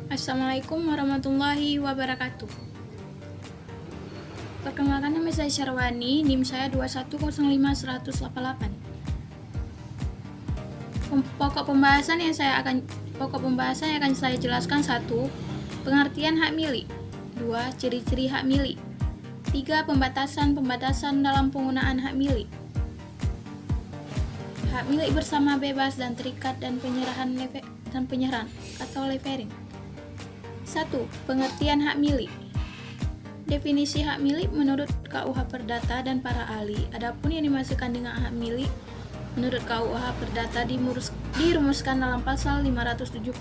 Assalamualaikum warahmatullahi wabarakatuh. Perkenalkan, nama saya Syarwani, NIM saya 2105188. Pokok pembahasan yang akan saya jelaskan: 1. Pengertian hak milik. 2. Ciri-ciri hak milik. 3. Pembatasan dalam penggunaan hak milik. Hak milik bersama bebas dan terikat dan penyerahan atau levering. 1. Pengertian hak milik. Definisi hak milik menurut KUH Perdata dan para ahli. Adapun yang dimaksudkan dengan hak milik menurut KUH Perdata dirumuskan dalam pasal 570.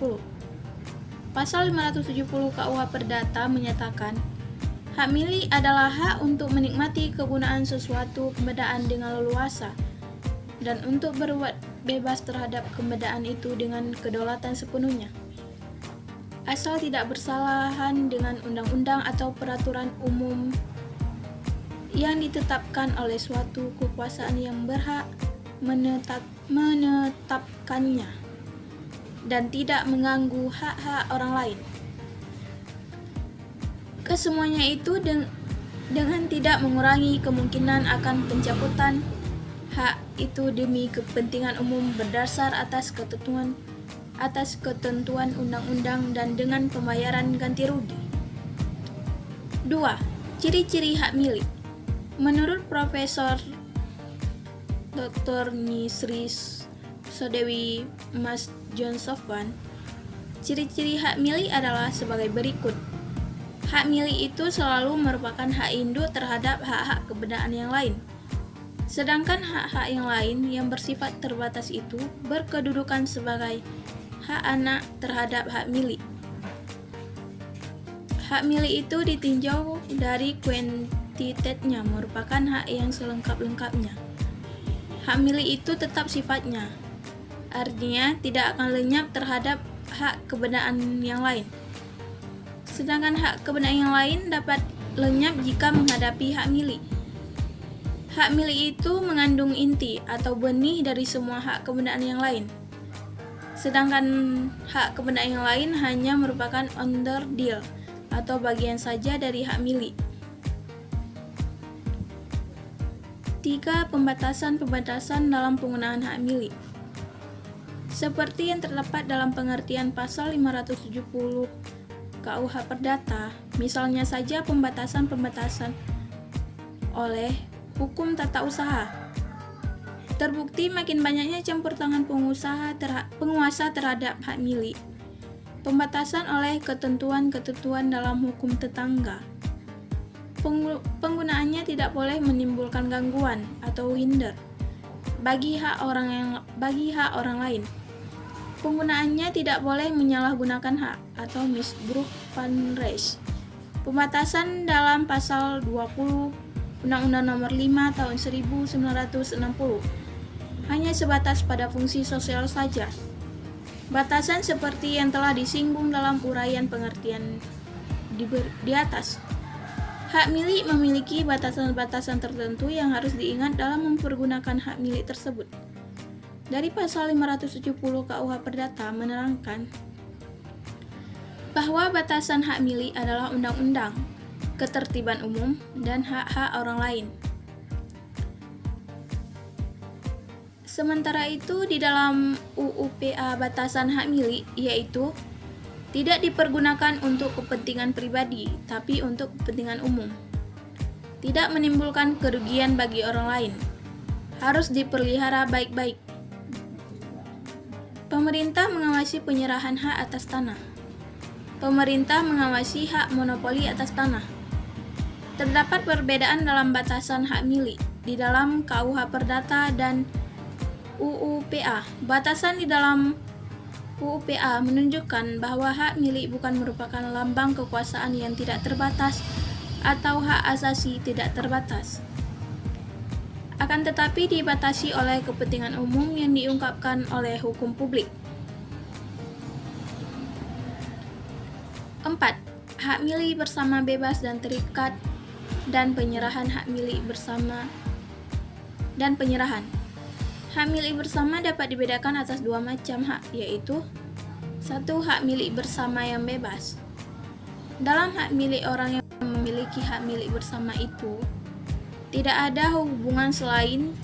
Pasal 570 KUH Perdata menyatakan, hak milik adalah hak untuk menikmati kegunaan sesuatu keberadaan dengan leluasa dan untuk berbuat bebas terhadap keberadaan itu dengan kedaulatan sepenuhnya, asal tidak bersalahan dengan undang-undang atau peraturan umum yang ditetapkan oleh suatu kekuasaan yang berhak menetapkannya dan tidak mengganggu hak-hak orang lain. Kesemuanya itu dengan tidak mengurangi kemungkinan akan pencabutan hak itu demi kepentingan umum berdasar atas ketentuan undang-undang dan dengan pembayaran ganti rugi. 2. Ciri-ciri hak milik. Menurut Profesor Dr. Sri Sodewi Mas John Sofwan, ciri-ciri hak milik adalah sebagai berikut. Hak milik itu selalu merupakan hak induk terhadap hak-hak keberadaan yang lain. Sedangkan hak-hak yang lain yang bersifat terbatas itu berkedudukan sebagai hak anak terhadap hak milik. Hak milik itu ditinjau dari kuantitasnya, merupakan hak yang selengkap-lengkapnya. Hak milik itu tetap sifatnya, artinya tidak akan lenyap terhadap hak keberadaan yang lain. Sedangkan hak keberadaan yang lain dapat lenyap jika menghadapi hak milik. Hak milik itu mengandung inti atau benih dari semua hak keberadaan yang lain. Sedangkan hak keberadaan yang lain hanya merupakan onderdil atau bagian saja dari hak milik. 3. Pembatasan dalam penggunaan hak milik. Seperti yang terdapat dalam pengertian pasal 570 KUH Perdata, misalnya saja pembatasan oleh hukum tata usaha. Terbukti makin banyaknya campur tangan penguasa terhadap hak milik. Pembatasan oleh ketentuan dalam hukum tetangga. Penggunaannya tidak boleh menimbulkan gangguan atau hinder bagi hak orang lain. Penggunaannya tidak boleh menyalahgunakan hak atau misbruk van recht. Pembatasan dalam pasal 20 Undang-Undang Nomor 5 Tahun 1960 hanya sebatas pada fungsi sosial saja. Batasan seperti yang telah disinggung dalam uraian pengertian di atas. Hak milik memiliki batasan-batasan tertentu yang harus diingat dalam mempergunakan hak milik tersebut. Dari pasal 570 KUH Perdata menerangkan bahwa batasan hak milik adalah undang-undang, ketertiban umum, dan hak-hak orang lain. Sementara itu di dalam UU-PA batasan hak milik yaitu tidak dipergunakan untuk kepentingan pribadi, tapi untuk kepentingan umum. Tidak menimbulkan kerugian bagi orang lain. Harus dipelihara baik-baik. Pemerintah mengawasi penyerahan hak atas tanah. Pemerintah mengawasi hak monopoli atas tanah. Terdapat perbedaan dalam batasan hak milik di dalam KUH Perdata dan UU-PA. Batasan di dalam UU-PA menunjukkan bahwa hak milik bukan merupakan lambang kekuasaan yang tidak terbatas atau hak asasi tidak terbatas. Akan tetapi dibatasi oleh kepentingan umum yang diungkapkan oleh hukum publik. 4. Hak milik bersama bebas dan terikat dan penyerahan hak milik bersama dan penyerahan. Hak milik bersama dapat dibedakan atas dua macam hak, yaitu 1. Hak milik bersama yang bebas. Dalam hak milik orang yang memiliki hak milik bersama itu, tidak ada hubungan selain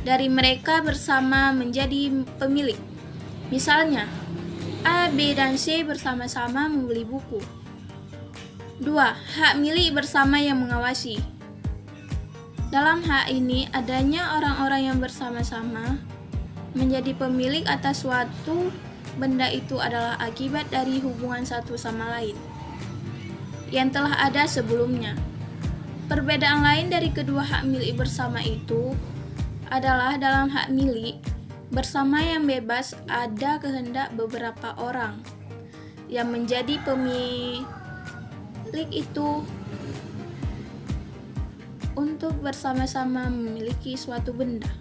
dari mereka bersama menjadi pemilik. Misalnya, A, B, dan C bersama-sama membeli buku. 2. Hak milik bersama yang mengawasi. Dalam hak ini, adanya orang-orang yang bersama-sama menjadi pemilik atas suatu benda itu adalah akibat dari hubungan satu sama lain yang telah ada sebelumnya. Perbedaan lain dari kedua hak milik bersama itu adalah dalam hak milik bersama yang bebas ada kehendak beberapa orang yang menjadi pemilik itu untuk bersama-sama memiliki suatu benda.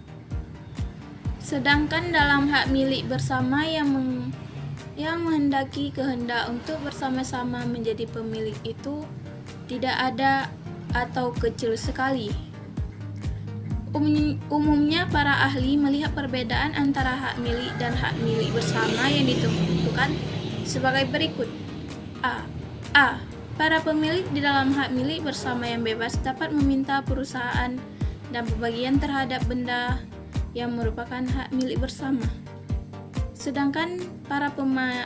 Sedangkan dalam hak milik bersama yang menghendaki kehendak untuk bersama-sama menjadi pemilik itu tidak ada atau kecil sekali. Umumnya para ahli melihat perbedaan antara hak milik dan hak milik bersama yang ditentukan sebagai berikut. A. Para pemilik di dalam hak milik bersama yang bebas dapat meminta perusahaan dan pembagian terhadap benda yang merupakan hak milik bersama. Sedangkan para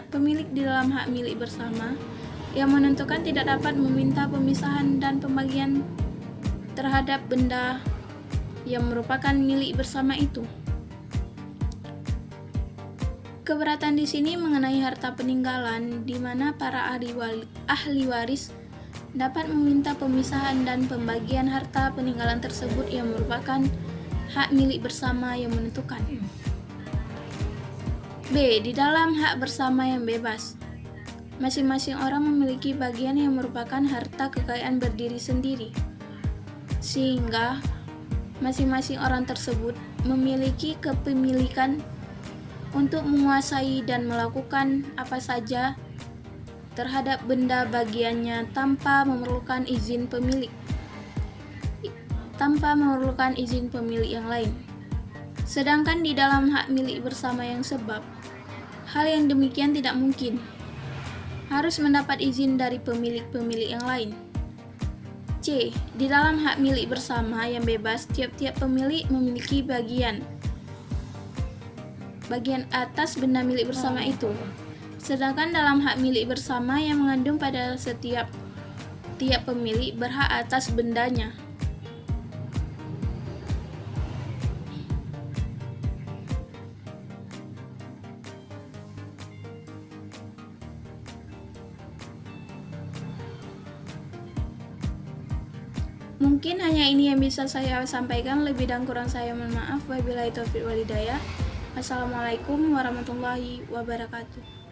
pemilik di dalam hak milik bersama yang menentukan tidak dapat meminta pemisahan dan pembagian terhadap benda yang merupakan milik bersama itu. Keberatan di sini mengenai harta peninggalan, di mana para ahli waris dapat meminta pemisahan dan pembagian harta peninggalan tersebut yang merupakan hak milik bersama yang menentukan. B. Di dalam hak bersama yang bebas, masing-masing orang memiliki bagian yang merupakan harta kekayaan berdiri sendiri, sehingga masing-masing orang tersebut memiliki kepemilikan untuk menguasai dan melakukan apa saja terhadap benda bagiannya tanpa memerlukan izin pemilik yang lain. Sedangkan di dalam hak milik bersama yang sebab, hal yang demikian tidak mungkin. Harus mendapat izin dari pemilik-pemilik yang lain. C. Di dalam hak milik bersama yang bebas, tiap-tiap pemilik memiliki bagian atas benda milik bersama itu. Sedangkan dalam hak milik bersama yang mengandung pada tiap pemilik berhak atas bendanya. Mungkin hanya ini yang bisa saya sampaikan, lebih dan kurang saya mohon maaf. Wabillahi taufiq wal hidayah. Assalamualaikum warahmatullahi wabarakatuh.